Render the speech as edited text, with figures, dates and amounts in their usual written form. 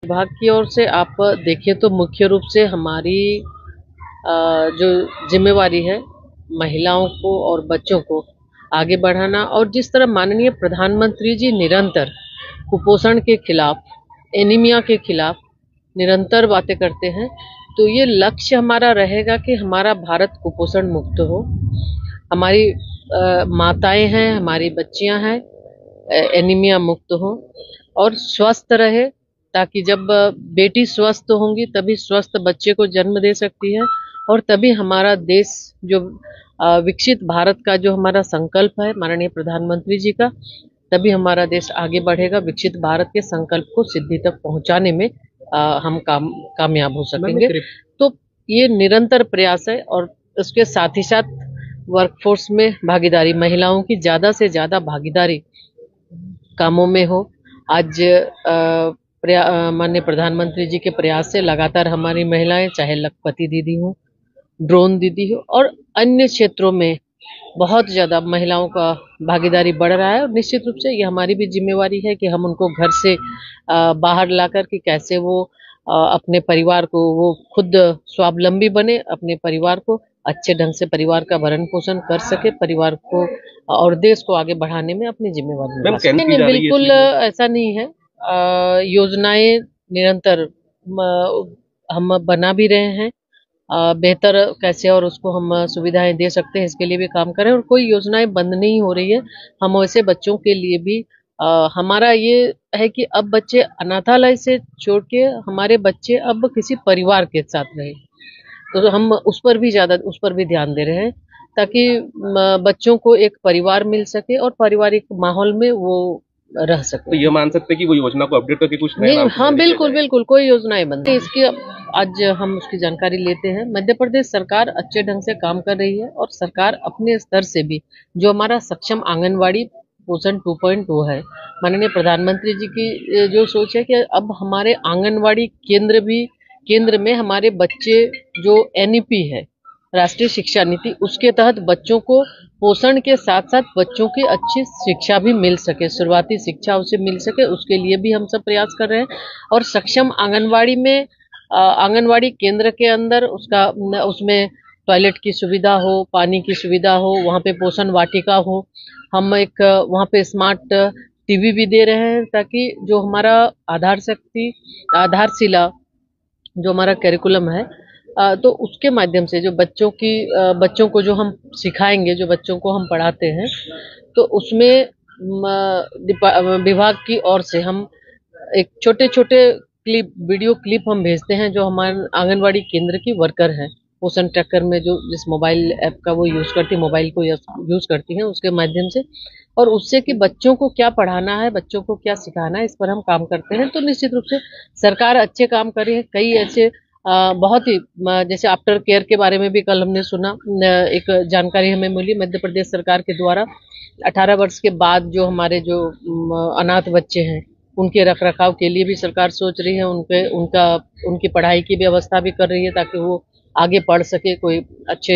विभाग की ओर से आप देखें तो मुख्य रूप से हमारी जो जिम्मेवारी है महिलाओं को और बच्चों को आगे बढ़ाना, और जिस तरह माननीय प्रधानमंत्री जी निरंतर कुपोषण के खिलाफ, एनीमिया के खिलाफ निरंतर बातें करते हैं, तो ये लक्ष्य हमारा रहेगा कि हमारा भारत कुपोषण मुक्त हो। हमारी माताएं हैं, हमारी बच्चियां हैं, एनीमिया मुक्त हो और स्वस्थ रहे, ताकि जब बेटी स्वस्थ होंगी तभी स्वस्थ बच्चे को जन्म दे सकती है, और तभी हमारा देश जो विकसित भारत का जो हमारा संकल्प है माननीय प्रधानमंत्री जी का, तभी हमारा देश आगे बढ़ेगा। विकसित भारत के संकल्प को सिद्धि तक पहुंचाने में हम कामयाब हो सकेंगे। तो ये निरंतर प्रयास है, और उसके साथ ही साथ वर्कफोर्स में भागीदारी, महिलाओं की ज्यादा से ज्यादा भागीदारी कामों में हो। आज माननीय प्रधानमंत्री जी के प्रयास से लगातार हमारी महिलाएं, चाहे लखपति दीदी हो, ड्रोन दीदी हो, और अन्य क्षेत्रों में बहुत ज्यादा महिलाओं का भागीदारी बढ़ रहा है। और निश्चित रूप से ये हमारी भी जिम्मेवारी है कि हम उनको घर से बाहर लाकर कि कैसे वो अपने परिवार को, वो खुद स्वावलंबी बने, अपने परिवार को अच्छे ढंग से परिवार का भरण पोषण कर सके, परिवार को और देश को आगे बढ़ाने में अपनी जिम्मेवारी निभा सके। नहीं, बिल्कुल ऐसा नहीं है। योजनाएं निरंतर हम बना भी रहे हैं, बेहतर कैसे और उसको हम सुविधाएं दे सकते हैं, इसके लिए भी काम करें, और कोई योजनाएं बंद नहीं हो रही है। हम वैसे बच्चों के लिए भी हमारा ये है कि अब बच्चे अनाथालय से छोड़ के हमारे बच्चे अब किसी परिवार के साथ रहे, तो हम उस पर भी ध्यान दे रहे हैं, ताकि बच्चों को एक परिवार मिल सके और पारिवारिक माहौल में वो रह सके। तो ये मान सकते हैं कि वो योजना को अपडेट करके कुछ नहीं, हाँ, बिल्कुल बिल्कुल, कोई योजनाएं बंद नहीं। इसकी आज हम उसकी जानकारी लेते हैं। मध्य प्रदेश सरकार अच्छे ढंग से काम कर रही है, और सरकार अपने स्तर से भी जो हमारा सक्षम आंगनवाड़ी पोषण 2.0 है, माननीय प्रधानमंत्री जी की जो सोच है कि अब हमारे आंगनवाड़ी केंद्र में हमारे बच्चे, जो एनईपी है, राष्ट्रीय शिक्षा नीति, उसके तहत बच्चों को पोषण के साथ साथ बच्चों की अच्छी शिक्षा भी मिल सके, शुरुआती शिक्षा उसे मिल सके, उसके लिए भी हम सब प्रयास कर रहे हैं। और सक्षम आंगनवाड़ी में आंगनवाड़ी केंद्र के अंदर उसमें टॉयलेट की सुविधा हो, पानी की सुविधा हो, वहाँ पे पोषण वाटिका हो। हम एक वहाँ पे स्मार्ट टीवी भी दे रहे हैं, ताकि जो हमारा आधारशिला जो हमारा करिकुलम है, तो उसके माध्यम से जो बच्चों को जो हम सिखाएंगे, जो बच्चों को हम पढ़ाते हैं, तो उसमें विभाग की ओर से हम एक छोटे छोटे वीडियो क्लिप हम भेजते हैं, जो हमारे आंगनवाड़ी केंद्र की वर्कर हैं, पोषण ट्रैकर में जो जिस मोबाइल ऐप का वो यूज करती, मोबाइल को यूज करती हैं, उसके माध्यम से, और उससे कि बच्चों को क्या पढ़ाना है, बच्चों को क्या सिखाना है, इस पर हम काम करते हैं। तो निश्चित रूप से सरकार अच्छे काम कर रही है। कई ऐसे बहुत ही जैसे आफ्टर केयर के बारे में भी कल हमने सुना, एक जानकारी हमें मिली मध्य प्रदेश सरकार के द्वारा 18 वर्ष के बाद जो हमारे जो अनाथ बच्चे हैं, उनके रखरखाव के लिए भी सरकार सोच रही है, उनकी पढ़ाई की व्यवस्था भी कर रही है, ताकि वो आगे पढ़ सके, कोई अच्छे